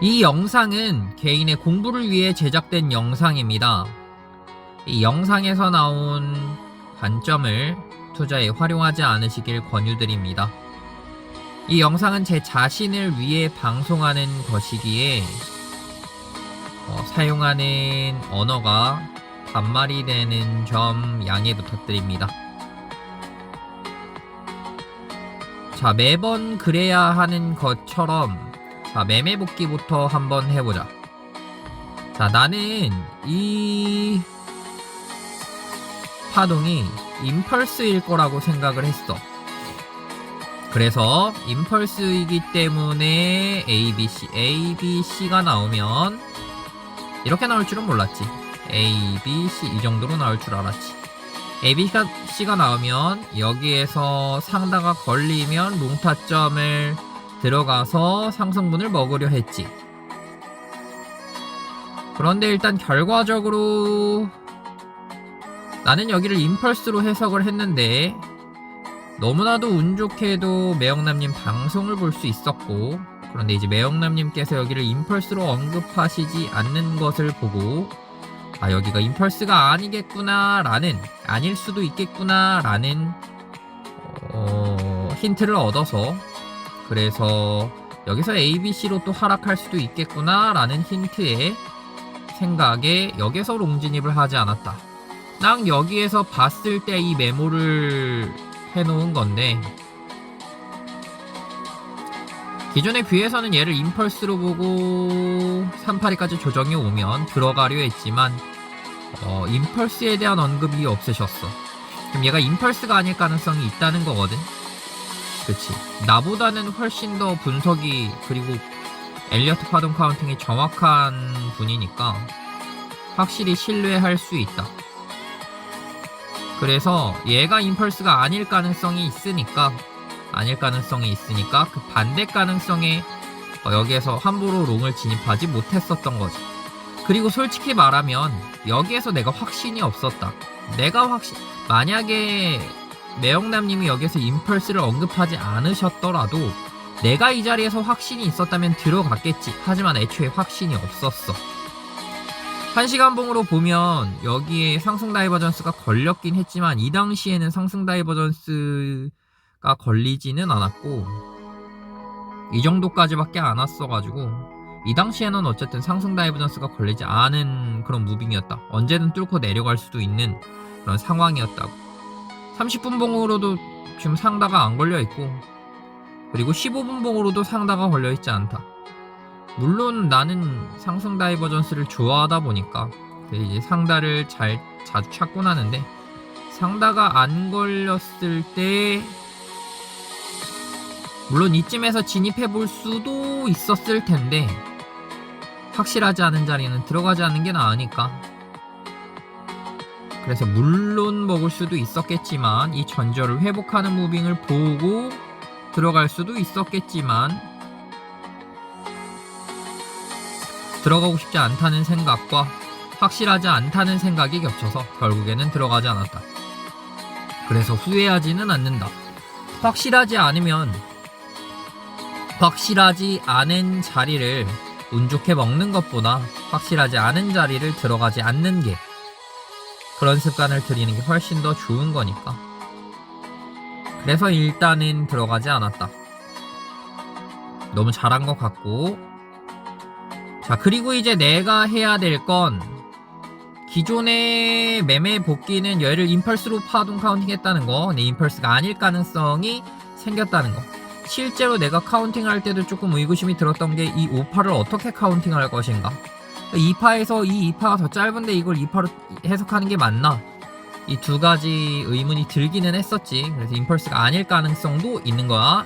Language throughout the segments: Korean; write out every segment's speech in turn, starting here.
이 영상은 개인의 공부를 위해 제작된 영상입니다. 이 영상에서 나온 관점을 투자에 활용하지 않으시길 권유드립니다. 이 영상은 제 자신을 위해 방송하는 것이기에 사용하는 언어가 반말이 되는 점 양해 부탁드립니다. 자, 매번 그래야 하는 것처럼 자, 매매 복귀부터 한번 해보자. 자, 나는 이 파동이 임펄스일 거라고 생각을 했어. 그래서 임펄스이기 때문에 ABC가 나오면 이렇게 나올 줄은 몰랐지. ABC 이 정도로 나올 줄 알았지. ABC가 나오면 여기에서 상다가 걸리면 롱타점을 들어가서 상승분을 먹으려 했지. 그런데 일단 결과적으로 나는 여기를 임펄스로 해석을 했는데 너무나도 운 좋게도 매영남님 방송을 볼 수 있었고, 그런데 이제 매영남님께서 여기를 임펄스로 언급하시지 않는 것을 보고 아, 여기가 임펄스가 아니겠구나 라는, 아닐 수도 있겠구나 라는 힌트를 얻어서, 그래서 여기서 ABC로 또 하락할 수도 있겠구나 라는 힌트에 생각에 여기서 롱진입을 하지 않았다. 난 여기에서 봤을 때 이 메모를 해놓은 건데, 기존에 뷰에서는 얘를 임펄스로 보고 382까지 조정이 오면 들어가려 했지만 임펄스에 대한 언급이 없으셨어. 그럼 얘가 임펄스가 아닐 가능성이 있다는 거거든. 그치, 나보다는 훨씬 더 분석이 그리고 엘리어트 파동 카운팅이 정확한 분이니까 확실히 신뢰할 수 있다. 그래서 얘가 임펄스가 아닐 가능성이 있으니까 그 반대 가능성에 여기에서 함부로 롱을 진입하지 못했었던 거지. 그리고 솔직히 말하면 여기에서 내가 확신이 없었다. 만약에 매영남님이 여기서 임펄스를 언급하지 않으셨더라도 내가 이 자리에서 확신이 있었다면 들어갔겠지. 하지만 애초에 확신이 없었어. 1시간봉으로 보면 여기에 상승 다이버전스가 걸렸긴 했지만 이 당시에는 상승 다이버전스가 걸리지는 않았고 이 정도까지밖에 안 왔어가지고 이 당시에는 어쨌든 상승 다이버전스가 걸리지 않은 그런 무빙이었다. 언제든 뚫고 내려갈 수도 있는 그런 상황이었다고. 30분봉으로도 지금 상다가 안 걸려있고, 그리고 15분봉으로도 상다가 걸려있지 않다. 물론 나는 상승 다이버전스를 좋아하다 보니까 이제 상다를 자주 찾곤 하는데, 상다가 안 걸렸을 때 물론 이쯤에서 진입해 볼 수도 있었을 텐데 확실하지 않은 자리는 들어가지 않는 게 나으니까, 그래서 물론 먹을 수도 있었겠지만 이 전저를 회복하는 무빙을 보고 들어갈 수도 있었겠지만 들어가고 싶지 않다는 생각과 확실하지 않다는 생각이 겹쳐서 결국에는 들어가지 않았다. 그래서 후회하지는 않는다. 확실하지 않은 자리를 운 좋게 먹는 것보다 확실하지 않은 자리를 들어가지 않는 게, 그런 습관을 들이는 게 훨씬 더 좋은 거니까. 그래서 일단은 들어가지 않았다. 너무 잘한 것 같고. 자, 그리고 이제 내가 해야 될 건 기존의 매매 복귀는 얘를 임펄스로 파동 카운팅 했다는 거, 내 임펄스가 아닐 가능성이 생겼다는 거. 실제로 내가 카운팅 할 때도 조금 의구심이 들었던 게 이 5파를 어떻게 카운팅 할 것인가. 2파에서 이 2파가 더 짧은데 이걸 2파로 해석하는 게 맞나? 이 두 가지 의문이 들기는 했었지. 그래서 임펄스가 아닐 가능성도 있는 거야.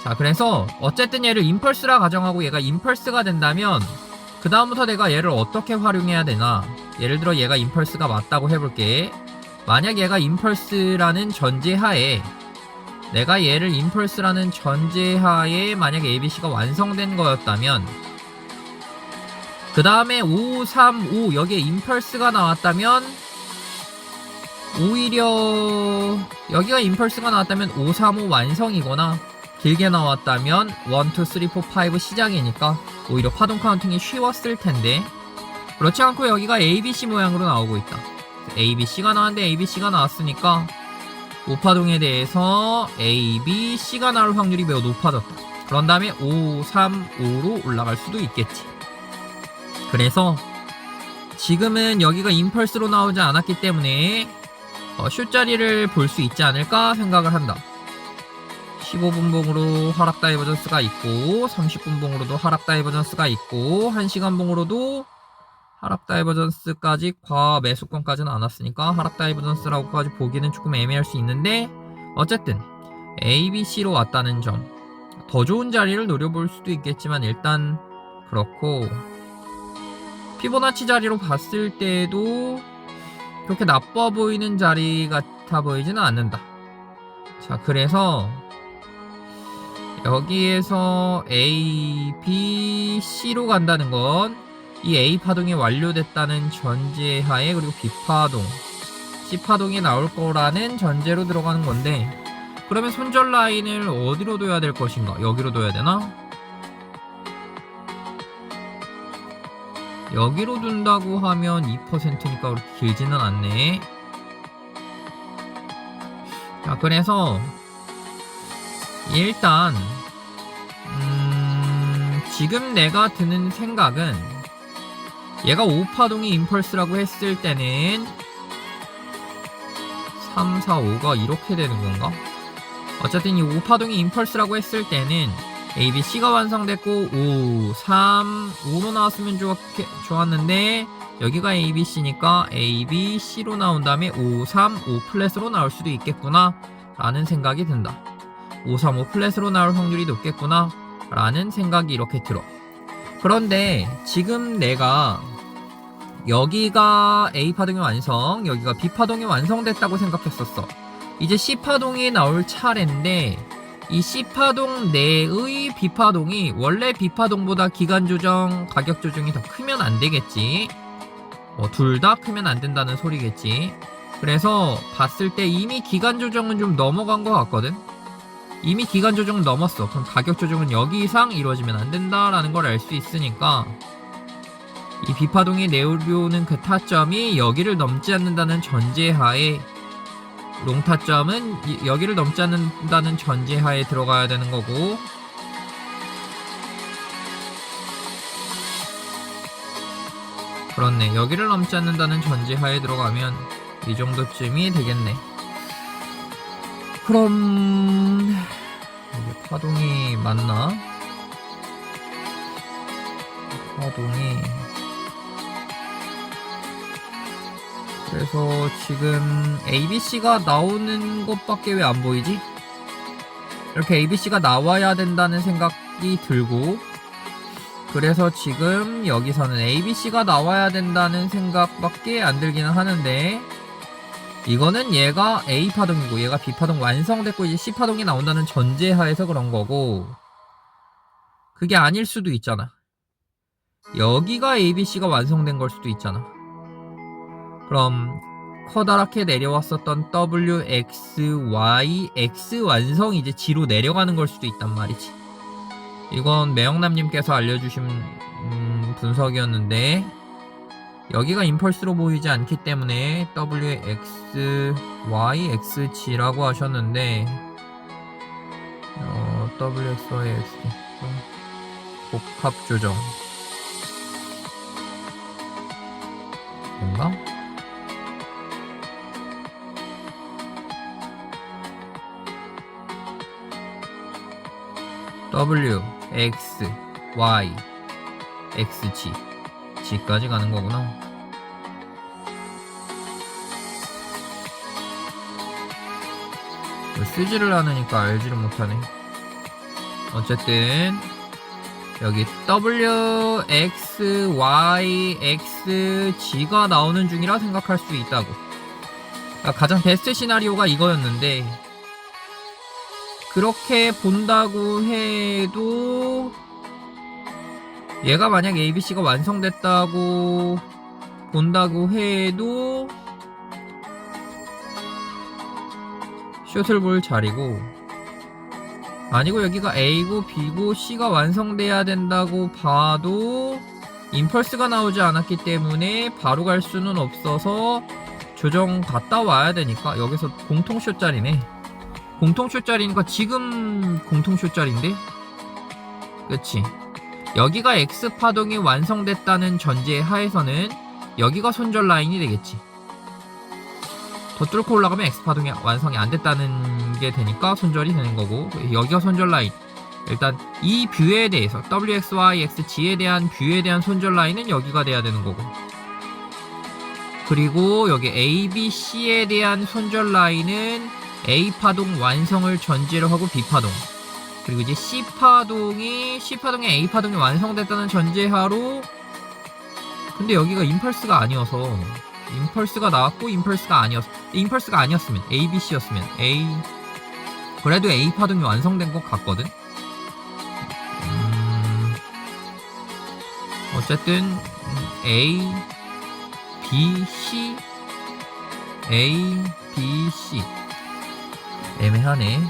자, 그래서 어쨌든 얘를 임펄스라 가정하고 얘가 임펄스가 된다면 그 다음부터 내가 얘를 어떻게 활용해야 되나. 예를 들어 얘가 임펄스가 맞다고 해볼게. 만약 얘가 임펄스라는 전제하에, 내가 얘를 임펄스라는 전제하에 만약에 ABC가 완성된 거였다면, 그 다음에 5, 3, 5 여기에 임펄스가 나왔다면, 오히려 여기가 임펄스가 나왔다면 5, 3, 5 완성이거나 길게 나왔다면 1, 2, 3, 4, 5 시작이니까 오히려 파동 카운팅이 쉬웠을 텐데 그렇지 않고 여기가 ABC 모양으로 나오고 있다. ABC가 나왔는데 ABC가 나왔으니까 5파동에 대해서 ABC가 나올 확률이 매우 높아졌다. 그런 다음에 5, 3, 5로 올라갈 수도 있겠지. 그래서 지금은 여기가 임펄스로 나오지 않았기 때문에 슛 자리를 볼 수 있지 않을까 생각을 한다. 15분봉으로 하락 다이버전스가 있고 30분봉으로도 하락 다이버전스가 있고 1시간봉으로도 하락 다이버전스까지 과매수권까지는 안 왔으니까 하락 다이버전스라고까지 보기는 조금 애매할 수 있는데 어쨌든 ABC로 왔다는 점 더 좋은 자리를 노려볼 수도 있겠지만 일단 그렇고 피보나치 자리로 봤을 때도 그렇게 나빠 보이는 자리 같아 보이지는 않는다. 자, 그래서 여기에서 A, B, C로 간다는 건 이 A 파동이 완료됐다는 전제하에 그리고 B 파동, C 파동이 나올 거라는 전제로 들어가는 건데 그러면 손절 라인을 어디로 둬야 될 것인가? 여기로 둬야 되나? 여기로 둔다고 하면 2%니까 그렇게 길지는 않네. 자, 그래서 일단 지금 내가 드는 생각은 얘가 5파동이 임펄스라고 했을 때는 3, 4, 5가 이렇게 되는 건가? 어쨌든 이 5파동이 임펄스라고 했을 때는 A, B, C가 완성됐고 5, 3, 5로 나왔으면 좋았는데 여기가 A, B, C니까 A, B, C로 나온 다음에 5, 3, 5 플랫으로 나올 수도 있겠구나 라는 생각이 든다. 5, 3, 5 플랫으로 나올 확률이 높겠구나 라는 생각이 이렇게 들어. 그런데 지금 내가 여기가 A파동이 완성, 여기가 B파동이 완성됐다고 생각했었어. 이제 C파동이 나올 차례인데 이 C파동 내의 B파동이 원래 B파동보다 기간 조정, 가격 조정이 더 크면 안 되겠지. 둘 다 크면 안 된다는 소리겠지. 그래서 봤을 때 이미 기간 조정은 좀 넘어간 것 같거든. 이미 기간 조정은 넘었어. 그럼 가격 조정은 여기 이상 이루어지면 안 된다라는 걸 알 수 있으니까 이 B파동이 내려오는 그 타점이 여기를 넘지 않는다는 전제하에 롱타점은 여기를 넘지 않는다는 전제하에 들어가야 되는 거고 그렇네. 여기를 넘지 않는다는 전제하에 들어가면 이 정도쯤이 되겠네. 그럼 이게 파동이 맞나? 파동이 그래서 지금 ABC가 나오는 것밖에 왜 안 보이지? 이렇게 ABC가 나와야 된다는 생각이 들고 그래서 지금 여기서는 ABC가 나와야 된다는 생각밖에 안 들기는 하는데 이거는 얘가 A파동이고 얘가 B파동 완성됐고 이제 C파동이 나온다는 전제하에서 그런 거고 그게 아닐 수도 있잖아. 여기가 ABC가 완성된 걸 수도 있잖아. 그럼 커다랗게 내려왔었던 W, X, Y, X 완성이 이제 G로 내려가는 걸 수도 있단 말이지. 이건 매영남님께서 알려주신 분석이었는데 여기가 임펄스로 보이지 않기 때문에 W, X, Y, X, G라고 하셨는데 W, X, Y, X 복합 조정 뭔가? W, X, Y, X, G G까지 가는 거구나. 쓰지를 않으니까 알지를 못하네. 어쨌든 여기 W, X, Y, X, G가 나오는 중이라 생각할 수 있다고. 그러니까 가장 베스트 시나리오가 이거였는데 그렇게 본다고 해도 얘가 만약 ABC가 완성됐다고 본다고 해도 숏을 볼 자리고 아니고 여기가 A고 B고 C가 완성돼야 된다고 봐도 임펄스가 나오지 않았기 때문에 바로 갈 수는 없어서 조정 갔다 와야 되니까 여기서 공통쇼 자리네. 공통쇼 자리니까 지금 공통쇼 자리인데? 그치? 여기가 X 파동이 완성됐다는 전제 하에서는 여기가 손절 라인이 되겠지. 더 뚫고 올라가면 X 파동이 완성이 안 됐다는 게 되니까 손절이 되는 거고, 여기가 손절 라인. 일단 이 뷰에 대해서 WX, Y, X, G에 대한 뷰에 대한 손절 라인은 여기가 돼야 되는 거고, 그리고 여기 A, B, C에 대한 손절 라인은 A 파동 완성을 전제로 하고 B 파동, 그리고 이제 C 파동에 A 파동이 완성됐다는 전제하로, 근데 여기가 임펄스가 아니어서, 임펄스가 나왔고 임펄스가 아니었으면 A, B, C였으면 그래도 A 파동이 완성된 것 같거든. 어쨌든 A, B, C, A, B, C 애매하네.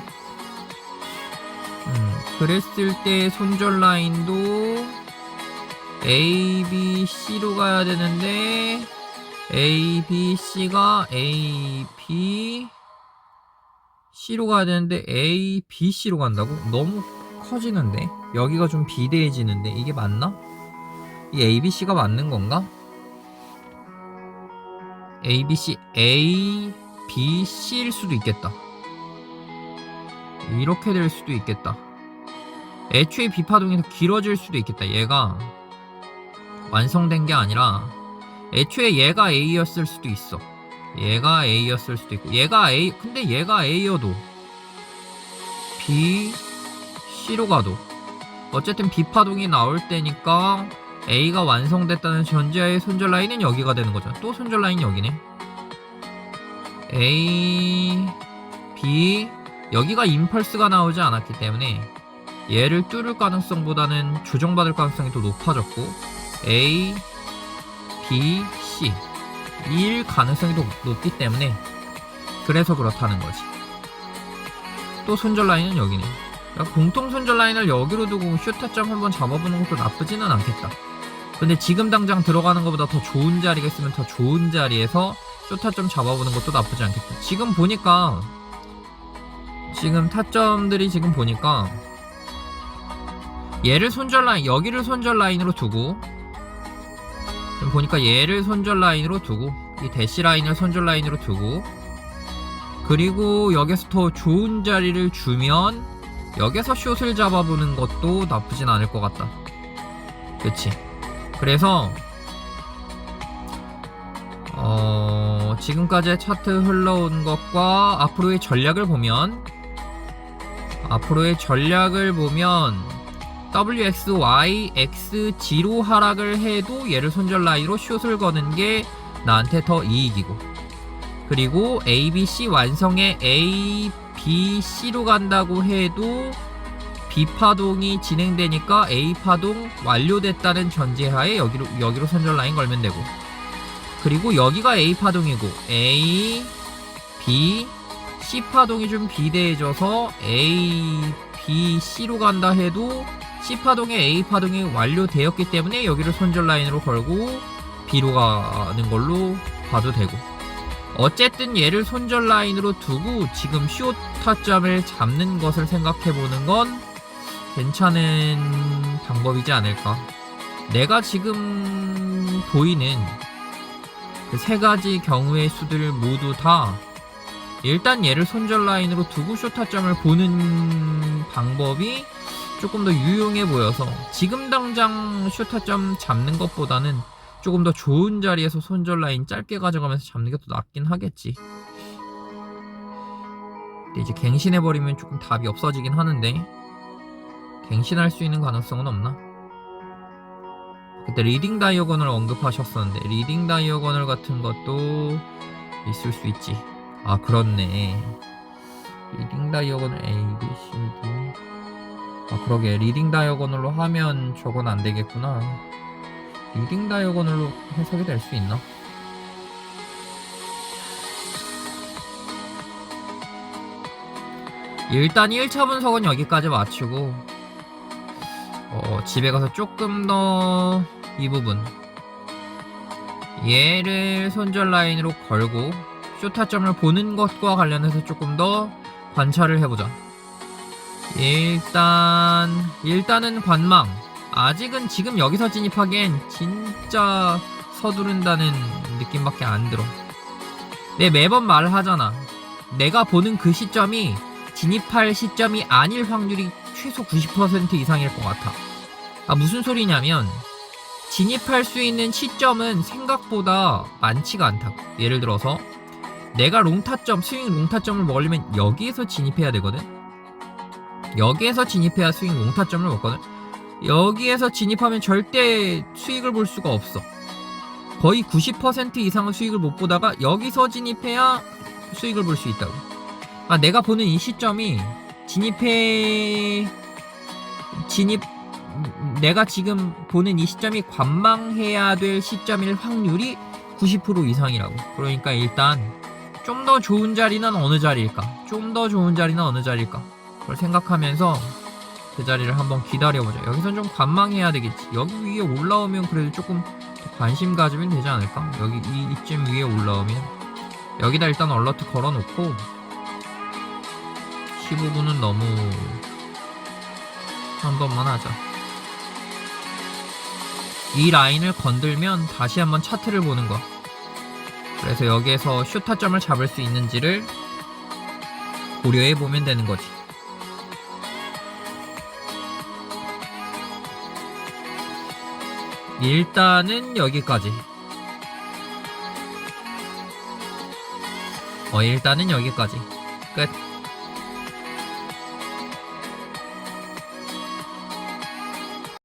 그랬을 때 손절 라인도 A, B, C로 가야 되는데 A, B, C가 A, B, C로 가야 되는데 A, B, C로 간다고? 너무 커지는데? 여기가 좀 비대해지는데 이게 맞나? 이 A, B, C가 맞는 건가? A, B, C, A, B, C일 수도 있겠다. 이렇게 될 수도 있겠다. 애초에 B파동이 더 길어질 수도 있겠다. 얘가 완성된 게 아니라 애초에 얘가 A였을 수도 있어. 얘가 A였을 수도 있고, 얘가 A, 근데 얘가 A여도 B, C로 가도 어쨌든 B파동이 나올 때니까 A가 완성됐다는 전제하에 손절 라인은 여기가 되는 거죠. 또 손절 라인이 여기네. A, B, 여기가 임펄스가 나오지 않았기 때문에 얘를 뚫을 가능성보다는 조정받을 가능성이 더 높아졌고, A, B, C 일 가능성이 더 높기 때문에 그래서 그렇다는 거지. 또 손절 라인은 여기네. 그러니까 공통 손절 라인을 여기로 두고 슈타점 한번 잡아보는 것도 나쁘지는 않겠다. 근데 지금 당장 들어가는 것보다 더 좋은 자리가 있으면 더 좋은 자리에서 슈타점 잡아보는 것도 나쁘지 않겠다. 지금 보니까, 지금 타점들이 지금 보니까 얘를 손절 라인, 여기를 손절 라인으로 두고, 지금 보니까 얘를 손절 라인으로 두고, 이 대시 라인을 손절 라인으로 두고, 그리고 여기서 더 좋은 자리를 주면 여기서 숏을 잡아보는 것도 나쁘진 않을 것 같다. 그치? 그래서 지금까지의 차트 흘러온 것과 앞으로의 전략을 보면 WX, Y, X, G로 하락을 해도 얘를 손절 라인으로 숏을 거는 게 나한테 더 이익이고, 그리고 A, B, C 완성에 A, B, C로 간다고 해도 B파동이 진행되니까 A파동 완료됐다는 전제하에 여기로 손절 라인 걸면 되고, 그리고 여기가 A파동이고 A, B, C파동이 좀 비대해져서 A, B, C로 간다 해도 C파동에 A파동이 완료되었기 때문에 여기를 손절 라인으로 걸고 B로 가는 걸로 봐도 되고, 어쨌든 얘를 손절 라인으로 두고 지금 숏 타점을 잡는 것을 생각해보는 건 괜찮은 방법이지 않을까. 내가 지금 보이는 그 세 가지 경우의 수들 모두 다 일단 얘를 손절 라인으로 두고 숏 타점을 보는 방법이 조금 더 유용해 보여서 지금 당장 숏 타점 잡는 것보다는 조금 더 좋은 자리에서 손절 라인 짧게 가져가면서 잡는 게 더 낫긴 하겠지. 근데 이제 갱신해버리면 조금 답이 없어지긴 하는데, 갱신할 수 있는 가능성은 없나? 그때 리딩 다이어건을 언급하셨었는데 리딩 다이어건을 같은 것도 있을 수 있지. 아 그렇네. 리딩 다이어건을 A, B, C, D. 아 그러게, 리딩 다이어건으로 하면 저건 안 되겠구나. 리딩 다이어건으로 해석이 될 수 있나? 일단 1차 분석은 여기까지 마치고 집에 가서 조금 더 이 부분 얘를 손절 라인으로 걸고 쇼타점을 보는 것과 관련해서 조금 더 관찰을 해보자. 일단은 관망. 아직은 지금 여기서 진입하기엔 진짜 서두른다는 느낌밖에 안 들어. 내 매번 말을 하잖아. 내가 보는 그 시점이 진입할 시점이 아닐 확률이 최소 90% 이상일 것 같아. 무슨 소리냐면 진입할 수 있는 시점은 생각보다 많지가 않다고. 예를 들어서 내가 롱타점, 스윙 롱타점을 먹으려면 여기에서 진입해야 되거든. 여기에서 진입해야 스윙 롱타점을 먹거든. 여기에서 진입하면 절대 수익을 볼 수가 없어. 거의 90% 이상은 수익을 못 보다가 여기서 진입해야 수익을 볼 수 있다고. 내가 보는 이 시점이 내가 지금 보는 이 시점이 관망해야 될 시점일 확률이 90% 이상이라고. 그러니까 일단 좀 더 좋은 자리는 어느 자리일까? 좀 더 좋은 자리는 어느 자리일까? 그걸 생각하면서 그 자리를 한번 기다려보자. 여기선 좀 관망해야 되겠지. 여기 위에 올라오면 그래도 조금 관심 가지면 되지 않을까? 여기 이쯤 위에 올라오면 여기다 일단 얼러트 걸어놓고 15분은 너무 한 번만 하자. 이 라인을 건들면 다시 한번 차트를 보는 거야. 그래서 여기에서 슈타점을 잡을 수 있는지를 고려해 보면 되는 거지. 일단은 여기까지. 일단은 여기까지. 끝.